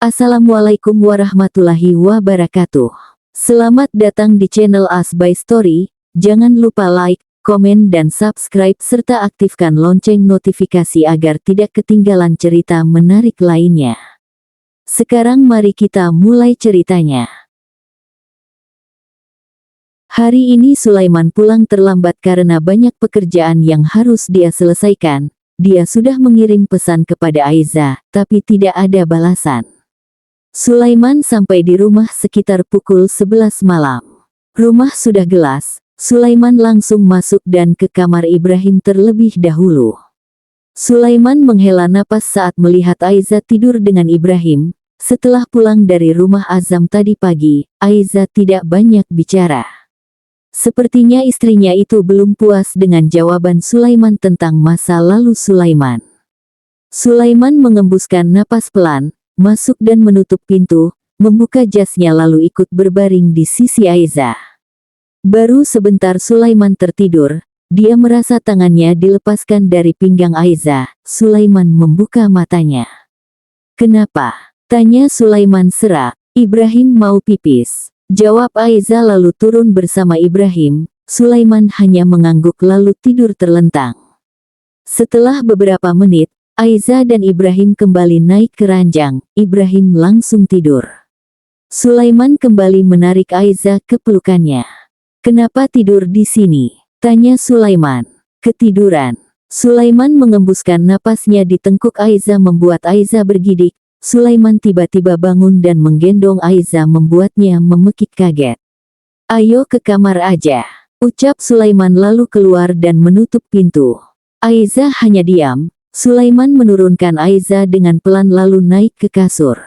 Assalamualaikum warahmatullahi wabarakatuh. Selamat datang di channel As by Story. Jangan lupa like, komen dan subscribe serta aktifkan lonceng notifikasi agar tidak ketinggalan cerita menarik lainnya. Sekarang mari kita mulai ceritanya. Hari ini Sulaiman pulang terlambat karena banyak pekerjaan yang harus dia selesaikan. Dia sudah mengirim pesan kepada Aiza, tapi tidak ada balasan. Sulaiman sampai di rumah sekitar pukul 11 malam. Rumah sudah gelas, Sulaiman langsung masuk dan ke kamar Ibrahim terlebih dahulu. Sulaiman menghela napas saat melihat Aiza tidur dengan Ibrahim. Setelah pulang dari rumah Azam tadi pagi, Aiza tidak banyak bicara. Sepertinya istrinya itu belum puas dengan jawaban Sulaiman tentang masa lalu Sulaiman. Sulaiman mengembuskan napas pelan, masuk dan menutup pintu, membuka jasnya lalu ikut berbaring di sisi Aiza. Baru sebentar Sulaiman tertidur, dia merasa tangannya dilepaskan dari pinggang Aiza. Sulaiman membuka matanya. "Kenapa?" tanya Sulaiman serak. "Ibrahim mau pipis," jawab Aiza lalu turun bersama Ibrahim. Sulaiman hanya mengangguk lalu tidur terlentang. Setelah beberapa menit, Aiza dan Ibrahim kembali naik ke ranjang. Ibrahim langsung tidur. Sulaiman kembali menarik Aiza ke pelukannya. "Kenapa tidur di sini?" tanya Sulaiman. "Ketiduran." Sulaiman mengembuskan napasnya di tengkuk Aiza membuat Aiza bergidik. Sulaiman tiba-tiba bangun dan menggendong Aiza membuatnya memekik kaget. "Ayo ke kamar aja," ucap Sulaiman lalu keluar dan menutup pintu. Aiza hanya diam. Sulaiman menurunkan Aiza dengan pelan lalu naik ke kasur.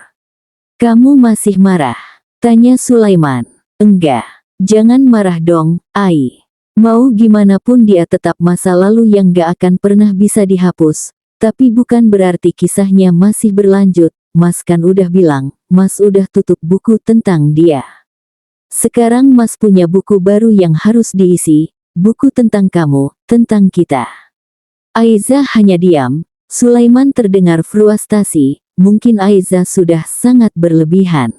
"Kamu masih marah?" tanya Sulaiman. "Enggak. Jangan marah dong, Ai. Mau gimana pun dia tetap masa lalu yang gak akan pernah bisa dihapus. Tapi bukan berarti kisahnya masih berlanjut. Mas kan udah bilang, Mas udah tutup buku tentang dia. Sekarang Mas punya buku baru yang harus diisi. Buku tentang kamu, tentang kita." Aiza hanya diam. Sulaiman terdengar frustasi. Mungkin Aiza sudah sangat berlebihan.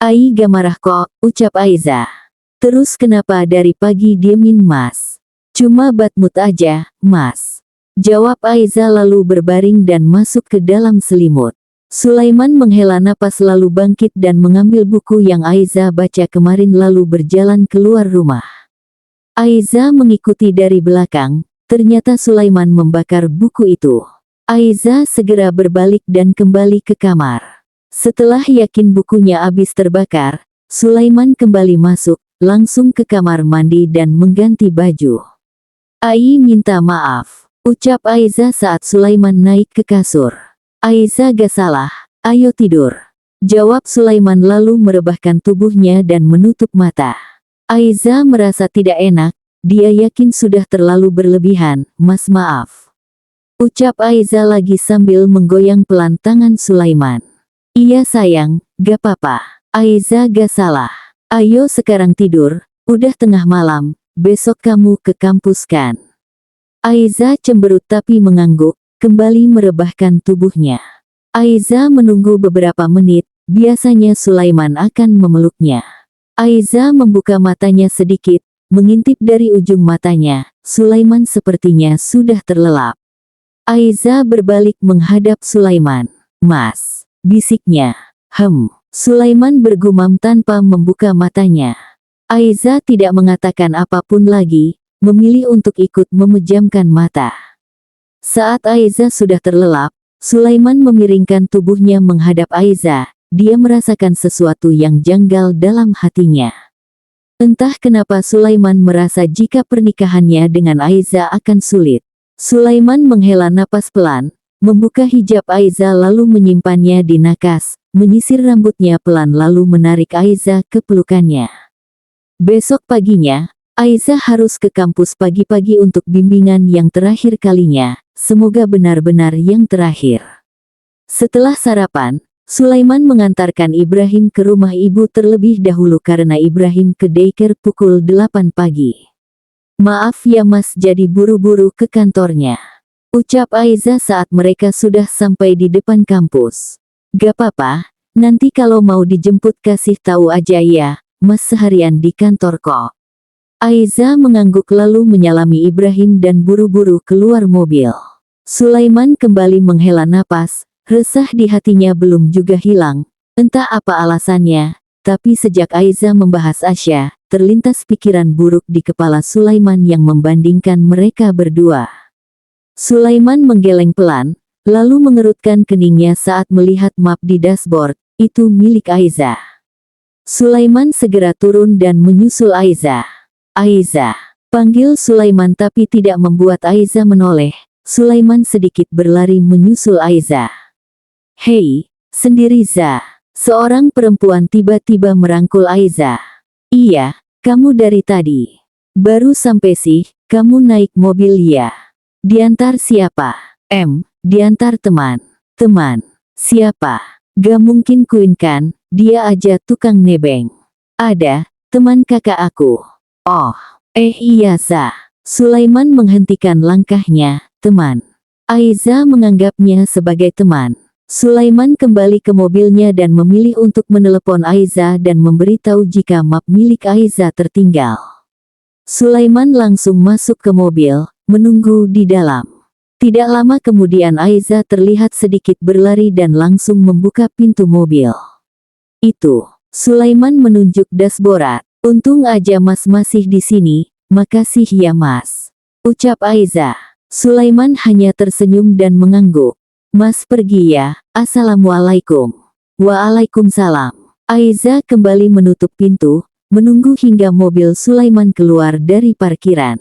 "Ai gak marah kok," ucap Aiza. "Terus kenapa dari pagi diemin Mas?" "Cuma bad mood aja, Mas," jawab Aiza lalu berbaring dan masuk ke dalam selimut. Sulaiman menghela napas lalu bangkit dan mengambil buku yang Aiza baca kemarin lalu berjalan keluar rumah. Aiza mengikuti dari belakang. Ternyata Sulaiman membakar buku itu. Aiza segera berbalik dan kembali ke kamar. Setelah yakin bukunya habis terbakar, Sulaiman kembali masuk, langsung ke kamar mandi dan mengganti baju. "Ai minta maaf," ucap Aiza saat Sulaiman naik ke kasur. "Aiza gak salah, ayo tidur," jawab Sulaiman lalu merebahkan tubuhnya dan menutup mata. Aiza merasa tidak enak. Dia yakin sudah terlalu berlebihan. "Mas maaf," ucap Aiza lagi sambil menggoyang pelan tangan Sulaiman. "Iya sayang, gak apa-apa. Aiza gak salah. Ayo sekarang tidur, udah tengah malam, besok kamu ke kampus kan?" Aiza cemberut tapi mengangguk, kembali merebahkan tubuhnya. Aiza menunggu beberapa menit, biasanya Sulaiman akan memeluknya. Aiza membuka matanya sedikit. Mengintip dari ujung matanya, Sulaiman sepertinya sudah terlelap. Aiza berbalik menghadap Sulaiman. "Mas," bisiknya. Sulaiman bergumam tanpa membuka matanya. Aiza tidak mengatakan apapun lagi, memilih untuk ikut memejamkan mata. Saat Aiza sudah terlelap, Sulaiman memiringkan tubuhnya menghadap Aiza. Dia merasakan sesuatu yang janggal dalam hatinya. Entah kenapa Sulaiman merasa jika pernikahannya dengan Aiza akan sulit. Sulaiman menghela napas pelan, membuka hijab Aiza lalu menyimpannya di nakas, menyisir rambutnya pelan lalu menarik Aiza ke pelukannya. Besok paginya, Aiza harus ke kampus pagi-pagi untuk bimbingan yang terakhir kalinya, semoga benar-benar yang terakhir. Setelah sarapan, Sulaiman mengantarkan Ibrahim ke rumah ibu terlebih dahulu karena Ibrahim ke daycare pukul 8 pagi. "Maaf ya Mas jadi buru-buru ke kantornya," ucap Aiza saat mereka sudah sampai di depan kampus. "Gak apa-apa, Nanti kalau mau dijemput kasih tahu aja ya, Mas seharian di kantor kok. Aiza mengangguk lalu menyalami Ibrahim dan buru-buru keluar mobil. Sulaiman kembali menghela napas, resah di hatinya belum juga hilang. Entah apa alasannya, tapi sejak Aiza membahas Asya, terlintas pikiran buruk di kepala Sulaiman yang membandingkan mereka berdua. Sulaiman menggeleng pelan, lalu mengerutkan keningnya saat melihat map di dashboard, itu milik Aiza. Sulaiman segera turun dan menyusul Aiza. Aiza, panggil Sulaiman tapi tidak membuat Aiza menoleh. Sulaiman sedikit berlari menyusul Aiza. Hei, sendiri Za. Seorang perempuan tiba-tiba merangkul Aiza. Iya, kamu dari tadi. Baru sampai sih, kamu naik mobil ya. Diantar siapa? Diantar teman. Teman? Siapa? Gak mungkin Queen kan, dia aja tukang nebeng. Ada, teman kakak aku. Oh, iya Za. Sulaiman menghentikan langkahnya, teman. Aiza menganggapnya sebagai teman. Sulaiman kembali ke mobilnya dan memilih untuk menelepon Aiza dan memberitahu jika map milik Aiza tertinggal. Sulaiman langsung masuk ke mobil, menunggu di dalam. Tidak lama kemudian Aiza terlihat sedikit berlari dan langsung membuka pintu mobil. Itu, Sulaiman menunjuk dashboard. Untung aja Mas masih di sini, makasih ya Mas. Ucap Aiza. Sulaiman hanya tersenyum dan mengangguk. Mas pergi ya, assalamualaikum. Waalaikumsalam. Aiza kembali menutup pintu, menunggu hingga mobil Sulaiman keluar dari parkiran.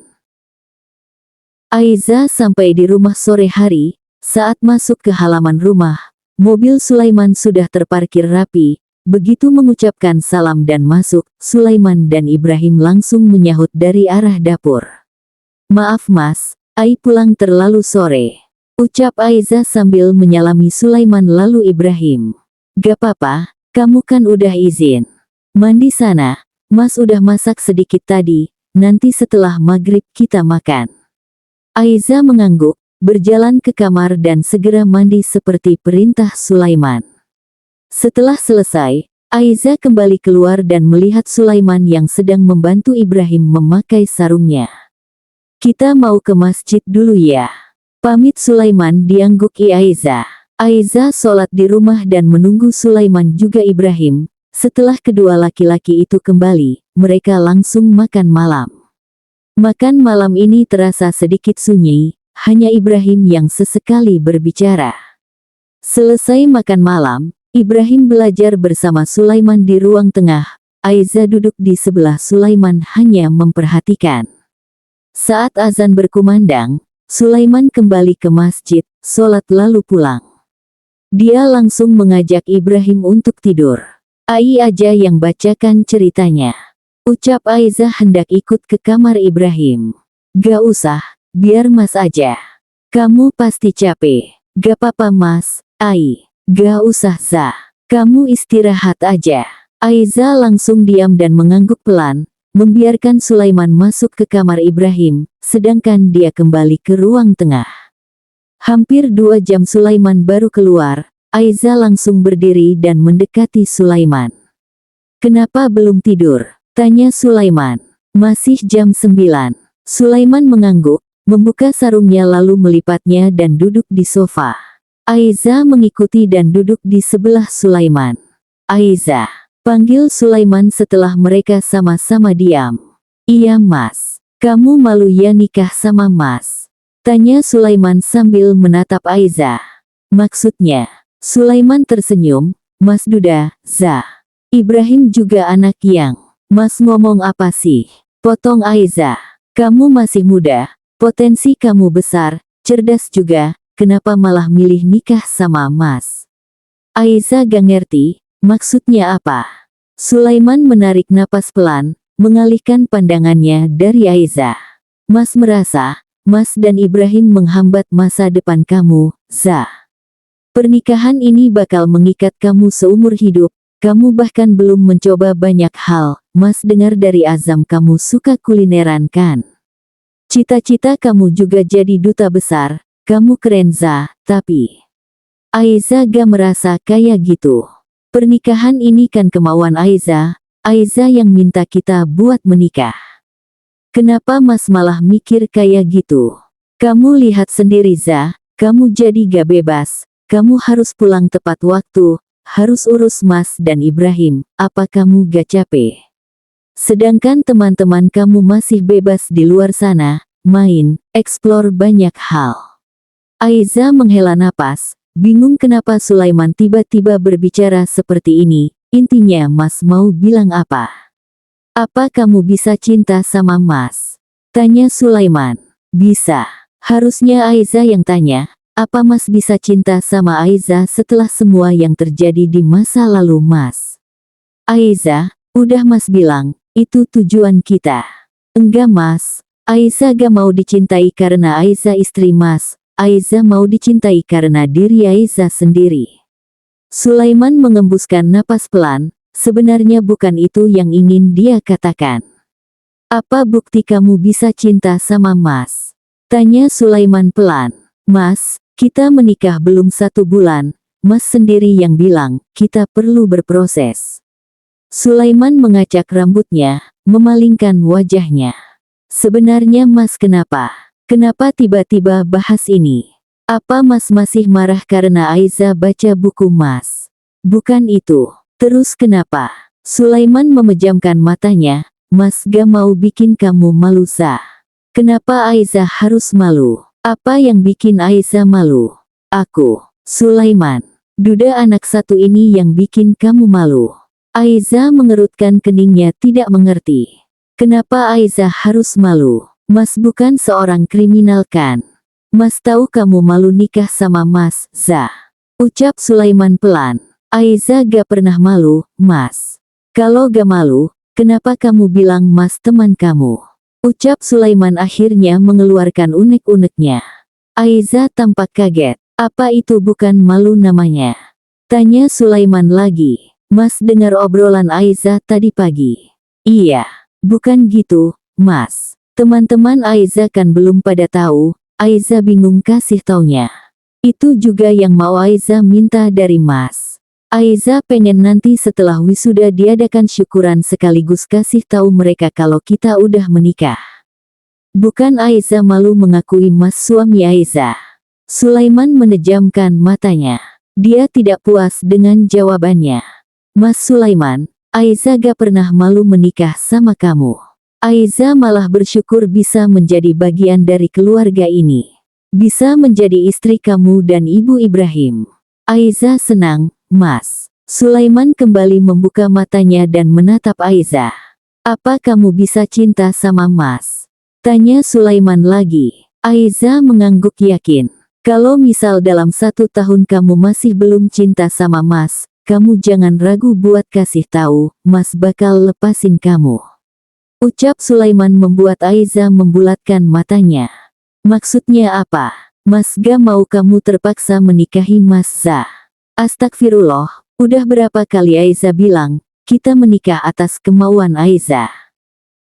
Aiza sampai di rumah sore hari, saat masuk ke halaman rumah, mobil Sulaiman sudah terparkir rapi. Begitu mengucapkan salam dan masuk, Sulaiman dan Ibrahim langsung menyahut dari arah dapur. Maaf Mas, Ai pulang terlalu sore. Ucap Aiza sambil menyalami Sulaiman lalu Ibrahim. Gak apa-apa, kamu kan udah izin. Mandi sana, Mas udah masak sedikit tadi, nanti setelah maghrib kita makan. Aiza mengangguk, berjalan ke kamar dan segera mandi seperti perintah Sulaiman. Setelah selesai, Aiza kembali keluar dan melihat Sulaiman yang sedang membantu Ibrahim memakai sarungnya. Kita mau ke masjid dulu ya. Pamit Sulaiman diangguki Aiza. Aiza sholat di rumah dan menunggu Sulaiman juga Ibrahim. Setelah kedua laki-laki itu kembali, mereka langsung makan malam. Makan malam ini terasa sedikit sunyi, hanya Ibrahim yang sesekali berbicara. Selesai makan malam, Ibrahim belajar bersama Sulaiman di ruang tengah. Aiza duduk di sebelah Sulaiman hanya memperhatikan. Saat azan berkumandang, Sulaiman kembali ke masjid, sholat lalu pulang. Dia langsung mengajak Ibrahim untuk tidur. Ai aja yang bacakan ceritanya. Ucap Aiza hendak ikut ke kamar Ibrahim. Gak usah, biar Mas aja. Kamu pasti capek. Gak apa-apa Mas, Ai. Gak usah Za. Kamu istirahat aja. Aiza langsung diam dan mengangguk pelan, membiarkan Sulaiman masuk ke kamar Ibrahim, sedangkan dia kembali ke ruang tengah. Hampir 2 jam Sulaiman baru keluar, Aiza langsung berdiri dan mendekati Sulaiman. Kenapa belum tidur? Tanya Sulaiman. Masih jam 9. Sulaiman mengangguk, membuka sarungnya lalu melipatnya dan duduk di sofa. Aiza mengikuti dan duduk di sebelah Sulaiman. Aiza, panggil Sulaiman setelah mereka sama-sama diam. Iya Mas. Kamu malu ya nikah sama Mas? Tanya Sulaiman sambil menatap Aiza. Maksudnya? Sulaiman tersenyum. Mas Duda, Za. Ibrahim juga anak yang. Mas ngomong apa sih? Potong Aiza. Kamu masih muda, potensi kamu besar, cerdas juga. Kenapa malah milih nikah sama Mas? Aiza gak ngerti, maksudnya apa? Sulaiman menarik napas pelan, mengalihkan pandangannya dari Aiza. Mas merasa, Mas dan Ibrahim menghambat masa depan kamu, Za. Pernikahan ini bakal mengikat kamu seumur hidup, kamu bahkan belum mencoba banyak hal. Mas dengar dari Azam kamu suka kulineran kan? Cita-cita kamu juga jadi duta besar. Kamu keren Za, tapi Aiza gak merasa kayak gitu. Pernikahan ini kan kemauan Aiza yang minta kita buat menikah. Kenapa Mas malah mikir kayak gitu? Kamu lihat sendiri Za, kamu jadi gak bebas, kamu harus pulang tepat waktu, harus urus Mas dan Ibrahim, apa kamu gak capek? Sedangkan teman-teman kamu masih bebas di luar sana, main, eksplor banyak hal. Aiza menghela napas, bingung kenapa Sulaiman tiba-tiba berbicara seperti ini, intinya Mas mau bilang apa? Apa kamu bisa cinta sama Mas? Tanya Sulaiman. Bisa. Harusnya Aiza yang tanya, apa Mas bisa cinta sama Aiza setelah semua yang terjadi di masa lalu Mas? Aiza, udah Mas bilang, itu tujuan kita. Enggak Mas, Aiza gak mau dicintai karena Aiza istri Mas, Aiza mau dicintai karena diri Aiza sendiri. Sulaiman mengembuskan napas pelan, sebenarnya bukan itu yang ingin dia katakan. Apa bukti kamu bisa cinta sama Mas? Tanya Sulaiman pelan. Mas, kita menikah belum 1 bulan, Mas sendiri yang bilang, kita perlu berproses. Sulaiman mengacak rambutnya, memalingkan wajahnya. Sebenarnya Mas kenapa? Kenapa tiba-tiba bahas ini? Apa Mas masih marah karena Aiza baca buku Mas? Bukan itu. Terus kenapa? Sulaiman memejamkan matanya, Mas gak mau bikin kamu malu Za. Kenapa Aiza harus malu? Apa yang bikin Aiza malu? Aku, Sulaiman. Duda anak satu ini yang bikin kamu malu. Aiza mengerutkan keningnya tidak mengerti. Kenapa Aiza harus malu? Mas bukan seorang kriminal kan? Mas tahu kamu malu nikah sama Mas, Za. Ucap Sulaiman pelan. Aiza gak pernah malu, Mas. Kalau gak malu, kenapa kamu bilang Mas teman kamu? Ucap Sulaiman akhirnya mengeluarkan unek-uneknya. Aiza tampak kaget. Apa itu bukan malu namanya? Tanya Sulaiman lagi. Mas dengar obrolan Aiza tadi pagi. Iya, bukan gitu, Mas. Teman-teman Aiza kan belum pada tahu, Aiza bingung kasih taunya. Itu juga yang mau Aiza minta dari Mas. Aiza pengen nanti setelah wisuda diadakan syukuran sekaligus kasih tahu mereka kalau kita udah menikah. Bukan Aiza malu mengakui Mas suami Aiza. Sulaiman menejamkan matanya. Dia tidak puas dengan jawabannya. Mas Sulaiman, Aiza gak pernah malu menikah sama kamu. Aiza malah bersyukur bisa menjadi bagian dari keluarga ini. Bisa menjadi istri kamu dan ibu Ibrahim. Aiza senang, Mas. Sulaiman kembali membuka matanya dan menatap Aiza. Apa kamu bisa cinta sama Mas? Tanya Sulaiman lagi. Aiza mengangguk yakin. Kalau misal dalam 1 tahun kamu masih belum cinta sama Mas, kamu jangan ragu buat kasih tahu, Mas bakal lepasin kamu. Ucap Sulaiman membuat Aiza membulatkan matanya. Maksudnya apa? Mas gak mau kamu terpaksa menikahi Mas Za. Astagfirullah, udah berapa kali Aiza bilang, kita menikah atas kemauan Aiza.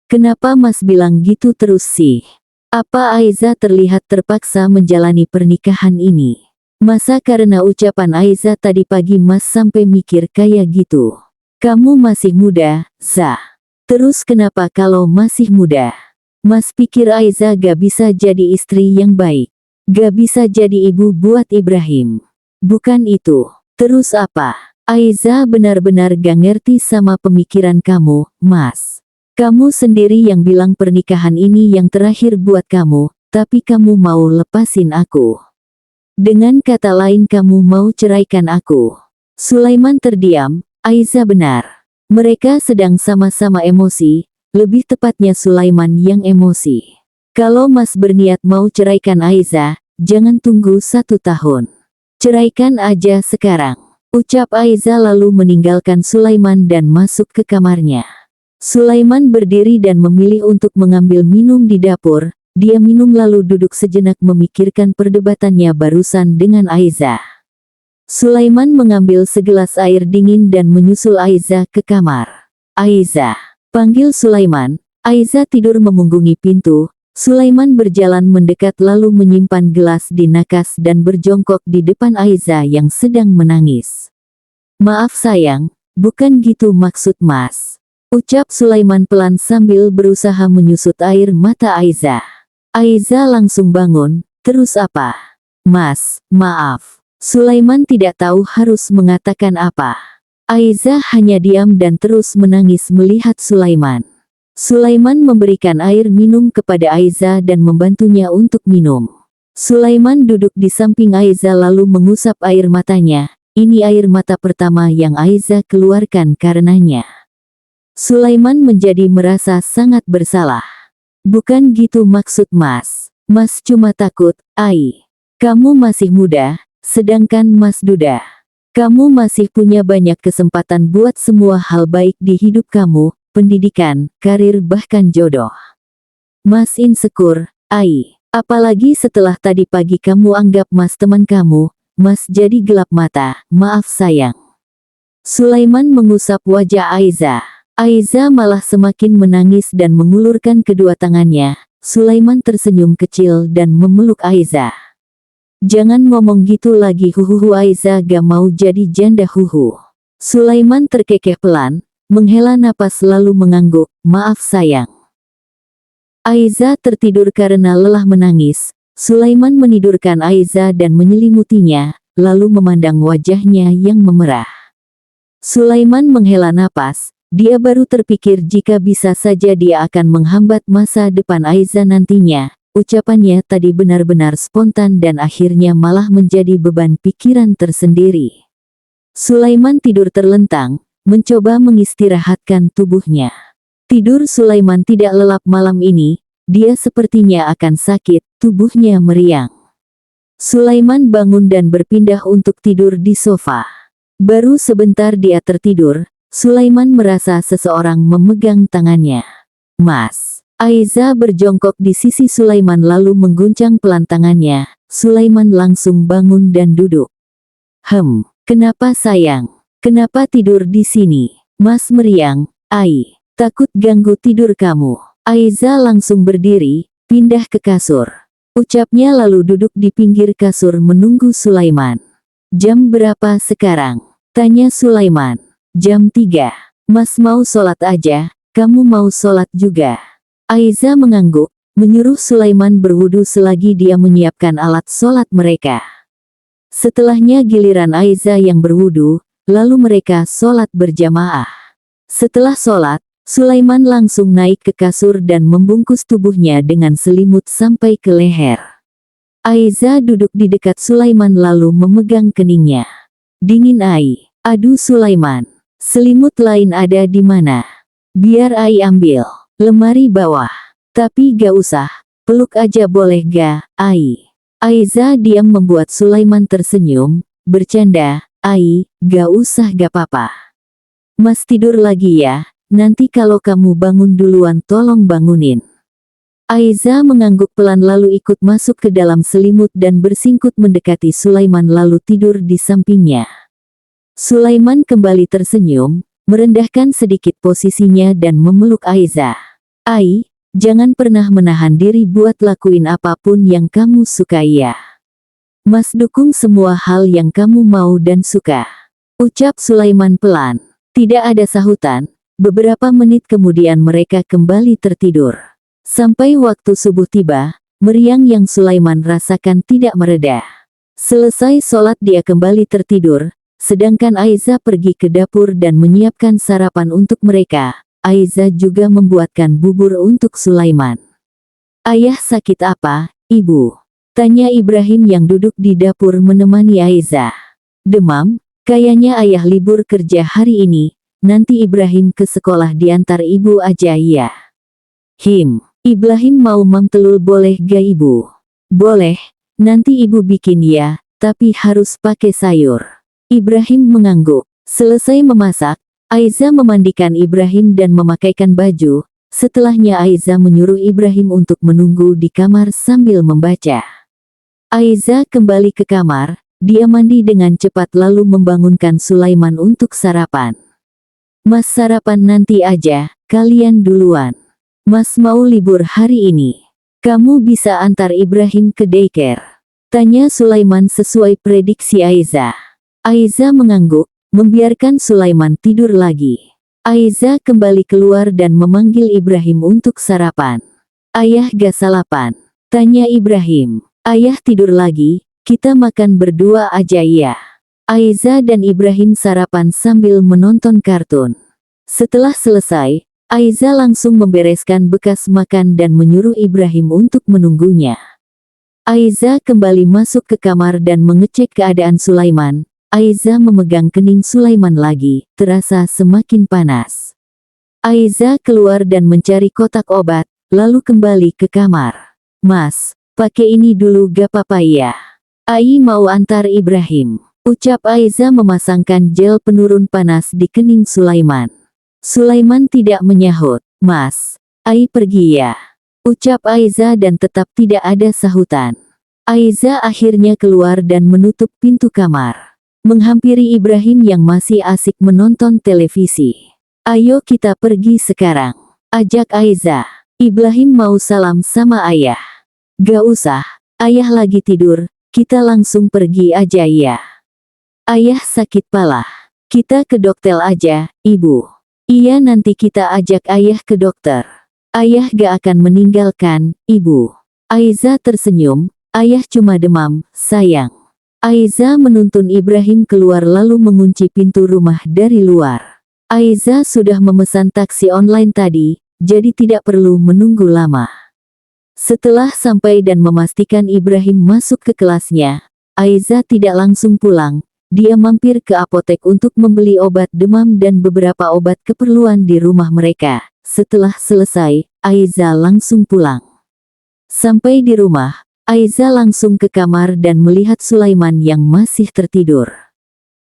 Kenapa Mas bilang gitu terus sih? Apa Aiza terlihat terpaksa menjalani pernikahan ini? Masa karena ucapan Aiza tadi pagi Mas sampai mikir kayak gitu? Kamu masih muda, Za. Terus kenapa kalau masih muda? Mas pikir Aiza gak bisa jadi istri yang baik? Gak bisa jadi ibu buat Ibrahim? Bukan itu. Terus apa? Aiza benar-benar gak ngerti sama pemikiran kamu, Mas. Kamu sendiri yang bilang pernikahan ini yang terakhir buat kamu, tapi kamu mau lepasin aku. Dengan kata lain kamu mau ceraikan aku. Sulaiman terdiam. Aiza benar. Mereka sedang sama-sama emosi, lebih tepatnya Sulaiman yang emosi. Kalau Mas berniat mau ceraikan Aiza, jangan tunggu 1 tahun. Ceraikan aja sekarang. Ucap Aiza lalu meninggalkan Sulaiman dan masuk ke kamarnya. Sulaiman berdiri dan memilih untuk mengambil minum di dapur. Dia minum lalu duduk sejenak memikirkan perdebatannya barusan dengan Aiza. Sulaiman mengambil segelas air dingin dan menyusul Aiza ke kamar. Aiza, panggil Sulaiman. Aiza tidur memunggungi pintu. Sulaiman berjalan mendekat lalu menyimpan gelas di nakas dan berjongkok di depan Aiza yang sedang menangis. Maaf sayang, bukan gitu maksud Mas. Ucap Sulaiman pelan sambil berusaha menyusut air mata Aiza. Aiza langsung bangun, terus apa? Mas, maaf. Sulaiman tidak tahu harus mengatakan apa. Aiza hanya diam dan terus menangis melihat Sulaiman. Sulaiman memberikan air minum kepada Aiza dan membantunya untuk minum. Sulaiman duduk di samping Aiza lalu mengusap air matanya. Ini air mata pertama yang Aiza keluarkan karenanya. Sulaiman menjadi merasa sangat bersalah. Bukan gitu maksud Mas. Mas cuma takut, Ai. Kamu masih muda, sedangkan Mas duda. Kamu masih punya banyak kesempatan buat semua hal baik di hidup kamu, pendidikan, karir bahkan jodoh. Mas insecure, Ai. Apalagi setelah tadi pagi kamu anggap Mas teman kamu, Mas jadi gelap mata, maaf sayang. Sulaiman mengusap wajah Aiza. Aiza malah semakin menangis dan mengulurkan kedua tangannya. Sulaiman tersenyum kecil dan memeluk Aiza. Jangan ngomong gitu lagi huhuhu, Aiza gak mau jadi janda huhu. Sulaiman terkekeh pelan, menghela napas lalu mengangguk, maaf sayang. Aiza tertidur karena lelah menangis. Sulaiman menidurkan Aiza dan menyelimutinya, lalu memandang wajahnya yang memerah. Sulaiman menghela napas, dia baru terpikir jika bisa saja dia akan menghambat masa depan Aiza nantinya. Ucapannya tadi benar-benar spontan dan akhirnya malah menjadi beban pikiran tersendiri. Sulaiman tidur terlentang, mencoba mengistirahatkan tubuhnya. Tidur Sulaiman tidak lelap malam ini. Dia sepertinya akan sakit, tubuhnya meriang. Sulaiman bangun dan berpindah untuk tidur di sofa. Baru sebentar dia tertidur, Sulaiman merasa seseorang memegang tangannya. Mas. Aiza berjongkok di sisi Sulaiman lalu mengguncang pelan tangannya. Sulaiman langsung bangun dan duduk. Kenapa sayang? Kenapa tidur di sini? Mas meriang, Ai. Takut ganggu tidur kamu. Aiza langsung berdiri, pindah ke kasur. Ucapnya lalu duduk di pinggir kasur menunggu Sulaiman. Jam berapa sekarang? Tanya Sulaiman. Jam 3. Mas mau sholat aja, kamu mau sholat juga? Aiza mengangguk, menyuruh Sulaiman berwudu selagi dia menyiapkan alat sholat mereka. Setelahnya giliran Aiza yang berwudu, lalu mereka sholat berjamaah. Setelah sholat, Sulaiman langsung naik ke kasur dan membungkus tubuhnya dengan selimut sampai ke leher. Aiza duduk di dekat Sulaiman lalu memegang keningnya. Dingin Ai. Aduh Sulaiman. Selimut lain ada di mana? Biar Ai ambil. Lemari bawah. Tapi gak usah. Peluk aja boleh ga, Ai? Aiza diam membuat Sulaiman tersenyum. Bercanda, Ai, gak usah gak apa-apa. Mas tidur lagi ya. Nanti kalau kamu bangun duluan tolong bangunin. Aiza mengangguk pelan lalu ikut masuk ke dalam selimut dan bersingkut mendekati Sulaiman lalu tidur di sampingnya. Sulaiman kembali tersenyum, merendahkan sedikit posisinya dan memeluk Aiza. Ai, jangan pernah menahan diri buat lakuin apapun yang kamu sukai ya. Mas dukung semua hal yang kamu mau dan suka. Ucap Sulaiman pelan. Tidak ada sahutan. Beberapa menit kemudian mereka kembali tertidur. Sampai waktu subuh tiba, meriang yang Sulaiman rasakan tidak mereda. Selesai sholat dia kembali tertidur, sedangkan Aiza pergi ke dapur dan menyiapkan sarapan untuk mereka. Aiza juga membuatkan bubur untuk Sulaiman. Ayah sakit apa, Ibu? Tanya Ibrahim yang duduk di dapur menemani Aiza. Demam, kayaknya ayah libur kerja hari ini. Nanti Ibrahim ke sekolah diantar ibu aja ya. Ibrahim mau mam telur boleh ga ibu? Boleh, nanti ibu bikin ya, tapi harus pakai sayur. Ibrahim mengangguk. Selesai memasak, Aiza memandikan Ibrahim dan memakaikan baju. Setelahnya Aiza menyuruh Ibrahim untuk menunggu di kamar sambil membaca. Aiza kembali ke kamar, dia mandi dengan cepat lalu membangunkan Sulaiman untuk sarapan. Mas sarapan nanti aja, kalian duluan. Mas mau libur hari ini. Kamu bisa antar Ibrahim ke daycare? Tanya Sulaiman sesuai prediksi Aiza. Aiza mengangguk, membiarkan Sulaiman tidur lagi. Aiza kembali keluar dan memanggil Ibrahim untuk sarapan. "Ayah gak sarapan?" tanya Ibrahim. "Ayah tidur lagi, kita makan berdua aja ya." Aiza dan Ibrahim sarapan sambil menonton kartun. Setelah selesai, Aiza langsung membereskan bekas makan dan menyuruh Ibrahim untuk menunggunya. Aiza kembali masuk ke kamar dan mengecek keadaan Sulaiman. Aiza memegang kening Sulaiman lagi, terasa semakin panas. Aiza keluar dan mencari kotak obat, lalu kembali ke kamar. "Mas, pakai ini dulu gak apa-apa ya? Ai mau antar Ibrahim," ucap Aiza memasangkan gel penurun panas di kening Sulaiman. Sulaiman tidak menyahut. "Mas, Ai pergi ya," ucap Aiza dan tetap tidak ada sahutan. Aiza akhirnya keluar dan menutup pintu kamar. Menghampiri Ibrahim yang masih asik menonton televisi. "Ayo kita pergi sekarang," ajak Aiza. Ibrahim mau salam sama ayah. "Gak usah, ayah lagi tidur, kita langsung pergi aja ya. Ayah sakit pala. Kita ke dokter aja, ibu." "Iya nanti kita ajak ayah ke dokter. Ayah gak akan meninggalkan, ibu." Aiza tersenyum, "Ayah cuma demam, sayang." Aiza menuntun Ibrahim keluar lalu mengunci pintu rumah dari luar. Aiza sudah memesan taksi online tadi, jadi tidak perlu menunggu lama. Setelah sampai dan memastikan Ibrahim masuk ke kelasnya, Aiza tidak langsung pulang. Dia mampir ke apotek untuk membeli obat demam dan beberapa obat keperluan di rumah mereka. Setelah selesai, Aiza langsung pulang. Sampai di rumah, Aiza langsung ke kamar dan melihat Sulaiman yang masih tertidur.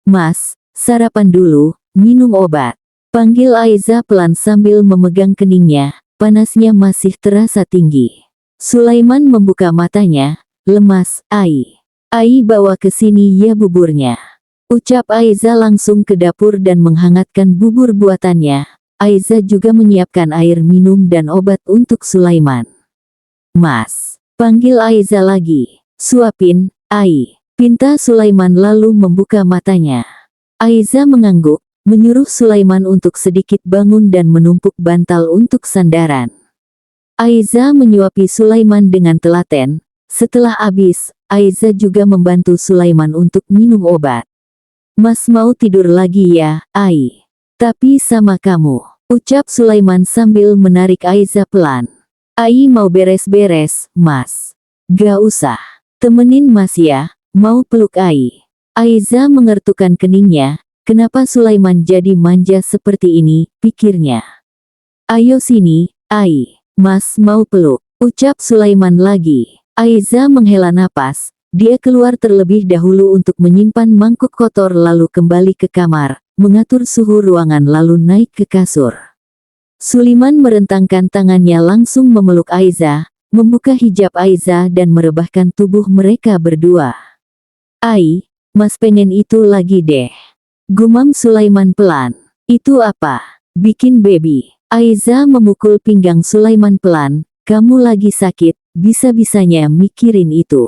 "Mas, sarapan dulu, minum obat," panggil Aiza pelan sambil memegang keningnya, panasnya masih terasa tinggi. Sulaiman membuka matanya, lemas. Ai bawa ke sini ya buburnya," ucap Aiza langsung ke dapur dan menghangatkan bubur buatannya. Aiza juga menyiapkan air minum dan obat untuk Sulaiman. "Mas," panggil Aiza lagi. "Suapin, Ai," pinta Sulaiman lalu membuka matanya. Aiza mengangguk, menyuruh Sulaiman untuk sedikit bangun dan menumpuk bantal untuk sandaran. Aiza menyuapi Sulaiman dengan telaten. Setelah habis, Aiza juga membantu Sulaiman untuk minum obat. "Mas mau tidur lagi ya, Ai? Tapi sama kamu," ucap Sulaiman sambil menarik Aiza pelan. "Ai mau beres-beres, Mas." "Gak usah. Temenin Mas ya, mau peluk Ai." Aiza mengertukkan keningnya, kenapa Sulaiman jadi manja seperti ini, pikirnya. "Ayo sini, Ai. Mas mau peluk," ucap Sulaiman lagi. Aiza menghela napas. Dia keluar terlebih dahulu untuk menyimpan mangkuk kotor lalu kembali ke kamar, mengatur suhu ruangan lalu naik ke kasur. Sulaiman merentangkan tangannya langsung memeluk Aiza, membuka hijab Aiza dan merebahkan tubuh mereka berdua. "Ai, Mas pengen itu lagi deh," gumam Sulaiman pelan. "Itu apa? Bikin baby." Aiza memukul pinggang Sulaiman pelan. "Kamu lagi sakit, bisa-bisanya mikirin itu.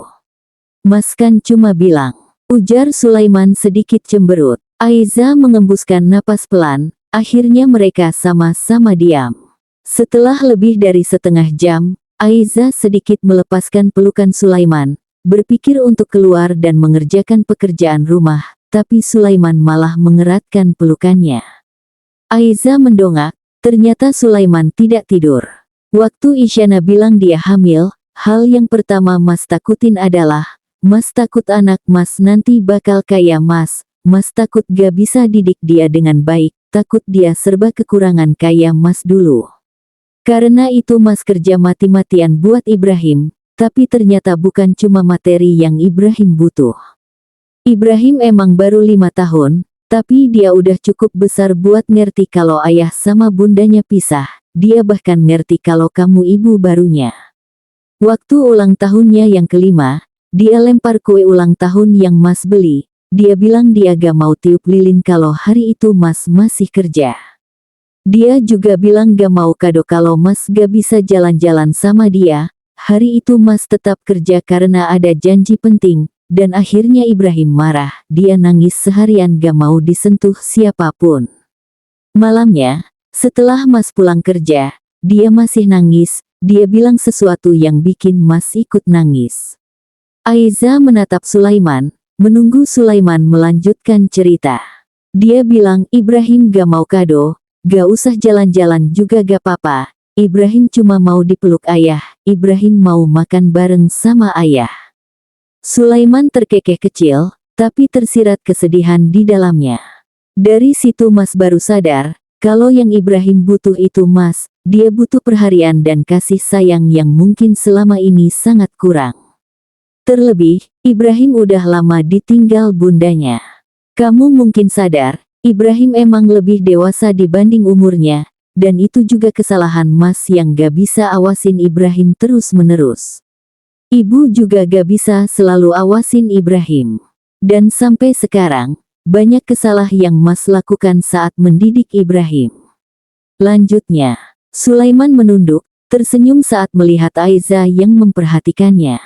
Mas kan cuma bilang," ujar Sulaiman sedikit cemberut. Aiza mengembuskan napas pelan, akhirnya mereka sama-sama diam. Setelah lebih dari setengah jam, Aiza sedikit melepaskan pelukan Sulaiman, berpikir untuk keluar dan mengerjakan pekerjaan rumah, tapi Sulaiman malah mengeratkan pelukannya. Aiza mendongak, ternyata Sulaiman tidak tidur. Waktu Isyana bilang dia hamil, hal yang pertama Mas takutin adalah, Mas takut anak Mas nanti bakal kayak Mas. Mas takut gak bisa didik dia dengan baik, takut dia serba kekurangan kayak Mas dulu. Karena itu Mas kerja mati-matian buat Ibrahim, tapi ternyata bukan cuma materi yang Ibrahim butuh. Ibrahim emang baru 5 tahun, tapi dia udah cukup besar buat ngerti kalau ayah sama bundanya pisah. Dia bahkan ngerti kalau kamu ibu barunya. Waktu ulang tahunnya yang kelima, dia lempar kue ulang tahun yang Mas beli. Dia bilang dia gak mau tiup lilin kalau hari itu Mas masih kerja. Dia juga bilang gak mau kado kalau Mas gak bisa jalan-jalan sama dia. Hari itu Mas tetap kerja karena ada janji penting. dan akhirnya Ibrahim marah. Dia nangis seharian gak mau disentuh siapapun. Malamnya, setelah Mas pulang kerja, dia masih nangis. Dia bilang sesuatu yang bikin Mas ikut nangis. Aiza menatap Sulaiman, menunggu Sulaiman melanjutkan cerita. Dia bilang Ibrahim gak mau kado, gak usah jalan-jalan juga gak apa-apa. Ibrahim cuma mau dipeluk ayah, Ibrahim mau makan bareng sama ayah. Sulaiman terkekeh kecil, tapi tersirat kesedihan di dalamnya. Dari situ Mas baru sadar, kalau yang Ibrahim butuh itu Mas, dia butuh perhatian dan kasih sayang yang mungkin selama ini sangat kurang. Terlebih, Ibrahim udah lama ditinggal bundanya. Kamu mungkin sadar, Ibrahim emang lebih dewasa dibanding umurnya, dan itu juga kesalahan Mas yang gak bisa awasin Ibrahim terus-menerus. Ibu juga gak bisa selalu awasin Ibrahim. Dan sampai sekarang, banyak kesalahan yang Mas lakukan saat mendidik Ibrahim. Lanjutnya, Sulaiman menunduk, tersenyum saat melihat Aiza yang memperhatikannya.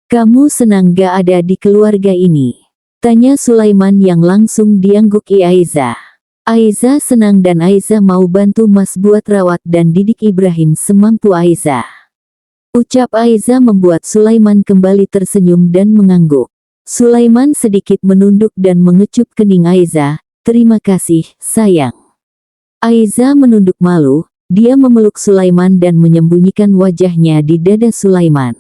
Kamu senang gak ada di keluarga ini? Tanya Sulaiman yang langsung diangguki Aiza. Aiza senang dan Aiza mau bantu Mas buat rawat dan didik Ibrahim semampu Aiza. Ucap Aiza membuat Sulaiman kembali tersenyum dan mengangguk. Sulaiman sedikit menunduk dan mengecup kening Aiza. Terima kasih, sayang. Aiza menunduk malu, dia memeluk Sulaiman dan menyembunyikan wajahnya di dada Sulaiman.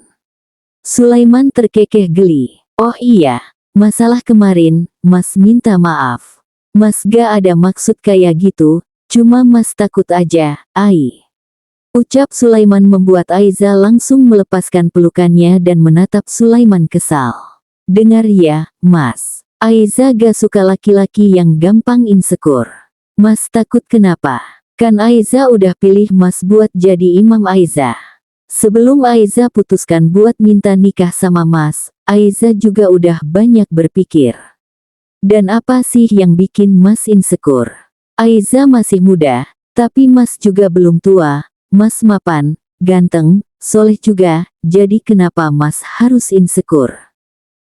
Sulaiman terkekeh geli. Oh iya, masalah kemarin, Mas minta maaf. Mas gak ada maksud kayak gitu, cuma Mas takut aja, Ai. Ucap Sulaiman membuat Aiza langsung melepaskan pelukannya dan menatap Sulaiman kesal. Dengar ya, Mas. Aiza gak suka laki-laki yang gampang insecure. Mas takut kenapa? Kan Aiza udah pilih Mas buat jadi imam Aiza. Sebelum Aiza putuskan buat minta nikah sama Mas, Aiza juga udah banyak berpikir. Dan apa sih yang bikin Mas insecure? Aiza masih muda, tapi Mas juga belum tua. Mas mapan, ganteng, soleh juga, jadi kenapa Mas harus insecure?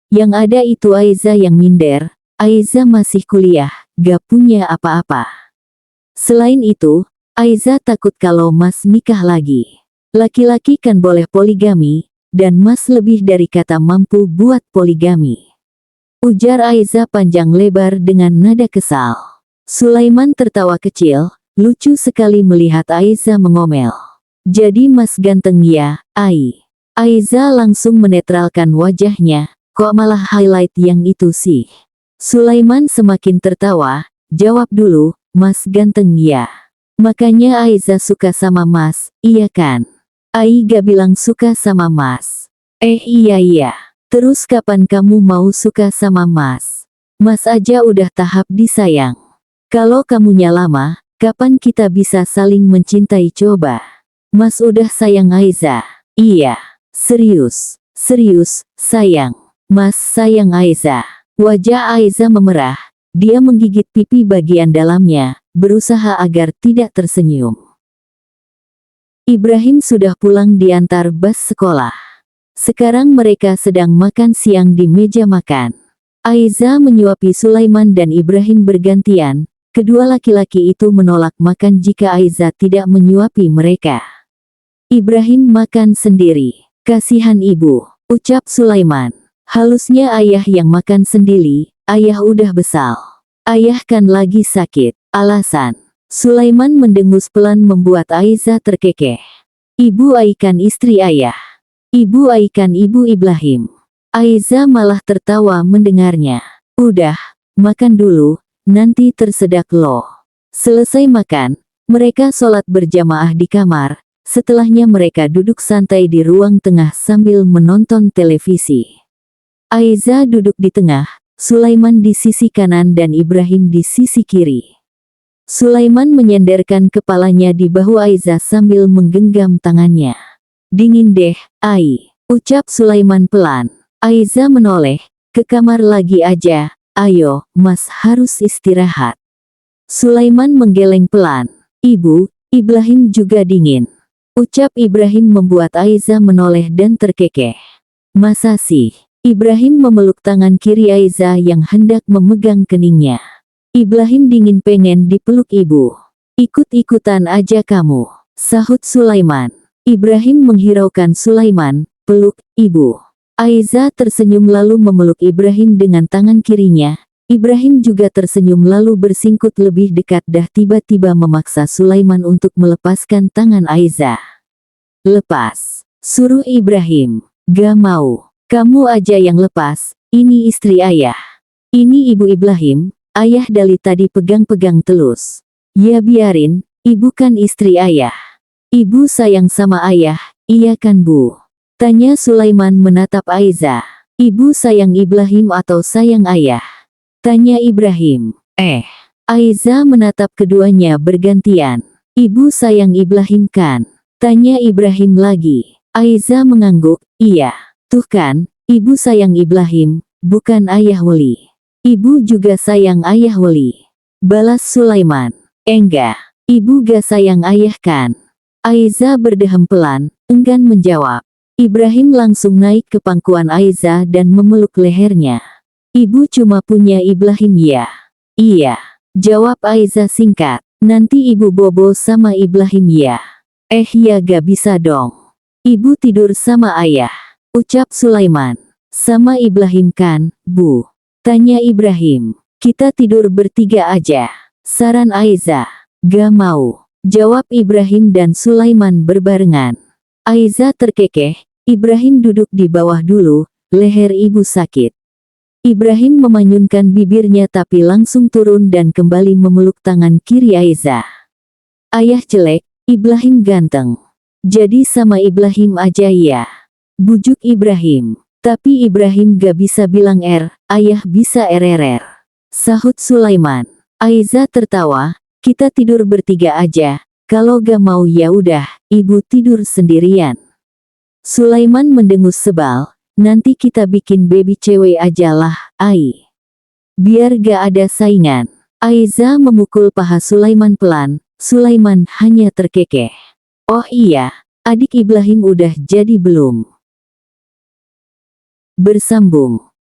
Yang ada itu Aiza yang minder. Aiza masih kuliah, gak punya apa-apa. Selain itu, Aiza takut kalau Mas nikah lagi. Laki-laki kan boleh poligami, dan Mas lebih dari kata mampu buat poligami. Ujar Aiza panjang lebar dengan nada kesal. Sulaiman tertawa kecil, lucu sekali melihat Aiza mengomel. Jadi Mas ganteng ya, Ai. Aiza langsung menetralkan wajahnya, kok malah highlight yang itu sih? Sulaiman semakin tertawa, jawab dulu, Mas ganteng ya. Makanya Aiza suka sama Mas, iya kan? Ai gak bilang suka sama Mas. Iya. Terus kapan kamu mau suka sama Mas? Mas aja udah tahap disayang. Kalau kamunya lama, kapan kita bisa saling mencintai coba? Mas udah sayang Aiza. Iya. Serius, sayang. Mas sayang Aiza. Wajah Aiza memerah. Dia menggigit pipi bagian dalamnya, berusaha agar tidak tersenyum. Ibrahim sudah pulang diantar bus sekolah. Sekarang mereka sedang makan siang di meja makan. Aiza menyuapi Sulaiman dan Ibrahim bergantian. Kedua laki-laki itu menolak makan jika Aiza tidak menyuapi mereka. Ibrahim makan sendiri. Kasihan ibu, ucap Sulaiman. Halusnya ayah yang makan sendiri, ayah udah besar. Ayah kan lagi sakit, alasan. Sulaiman mendengus pelan membuat Aiza terkekeh. Ibu Ai kan istri ayah. Ibu Ai kan ibu Ibrahim. Aiza malah tertawa mendengarnya. Udah, makan dulu, nanti tersedak loh. Selesai makan, mereka sholat berjamaah di kamar. Setelahnya mereka duduk santai di ruang tengah sambil menonton televisi. Aiza duduk di tengah, Sulaiman di sisi kanan dan Ibrahim di sisi kiri. Sulaiman menyenderkan kepalanya di bahu Aiza sambil menggenggam tangannya. Dingin deh, Ai, ucap Sulaiman pelan. Aiza menoleh, ke kamar lagi aja, ayo, Mas harus istirahat. Sulaiman menggeleng pelan. Ibu, Ibrahim juga dingin. Ucap Ibrahim membuat Aiza menoleh dan terkekeh. Masa sih? Ibrahim memeluk tangan kiri Aiza yang hendak memegang keningnya. Ibrahim dingin pengen dipeluk ibu. Ikut-ikutan aja kamu, sahut Sulaiman. Ibrahim menghiraukan Sulaiman, peluk, ibu. Aiza tersenyum lalu memeluk Ibrahim dengan tangan kirinya. Ibrahim juga tersenyum lalu bersingkut lebih dekat tiba-tiba memaksa Sulaiman untuk melepaskan tangan Aiza. Lepas, suruh Ibrahim. Gak mau, kamu aja yang lepas, ini istri ayah. Ini ibu Ibrahim, ayah dari tadi pegang-pegang telus. Ya biarin, ibu kan istri ayah. Ibu sayang sama ayah, iya kan bu? Tanya Sulaiman menatap Aiza. Ibu sayang Ibrahim atau sayang ayah? Tanya Ibrahim. Aiza menatap keduanya bergantian. Ibu sayang Ibrahim kan? Tanya Ibrahim lagi. Aiza mengangguk, iya. Tuh kan, ibu sayang Ibrahim, bukan ayah Wali. Ibu juga sayang ayah Wali. Balas Sulaiman. Enggak, ibu gak sayang ayah kan? Aiza berdeham pelan, enggan menjawab. Ibrahim langsung naik ke pangkuan Aiza dan memeluk lehernya. Ibu cuma punya Ibrahim ya? Iya, jawab Aiza singkat. Nanti ibu bobo sama Ibrahim ya? Ya gak bisa dong. Ibu tidur sama ayah, ucap Sulaiman. Sama Ibrahim kan, bu? Tanya Ibrahim. Kita tidur bertiga aja, saran Aiza. Gak mau, jawab Ibrahim dan Sulaiman berbarengan. Aiza terkekeh, Ibrahim duduk di bawah dulu, leher ibu sakit. Ibrahim memanyunkan bibirnya tapi langsung turun dan kembali memeluk tangan kiri Aiza. Ayah jelek, Ibrahim ganteng. Jadi sama Ibrahim aja ya. Bujuk Ibrahim. Tapi Ibrahim gak bisa bilang ayah bisa RRR. Sahut Sulaiman. Aiza tertawa, kita tidur bertiga aja. Kalau gak mau ya udah, ibu tidur sendirian. Sulaiman mendengus sebal. Nanti kita bikin baby cewek aja lah, Ai. Biar gak ada saingan. Aiza memukul paha Sulaiman pelan, Sulaiman hanya terkekeh. Oh iya, adik Ibrahim udah jadi belum? Bersambung.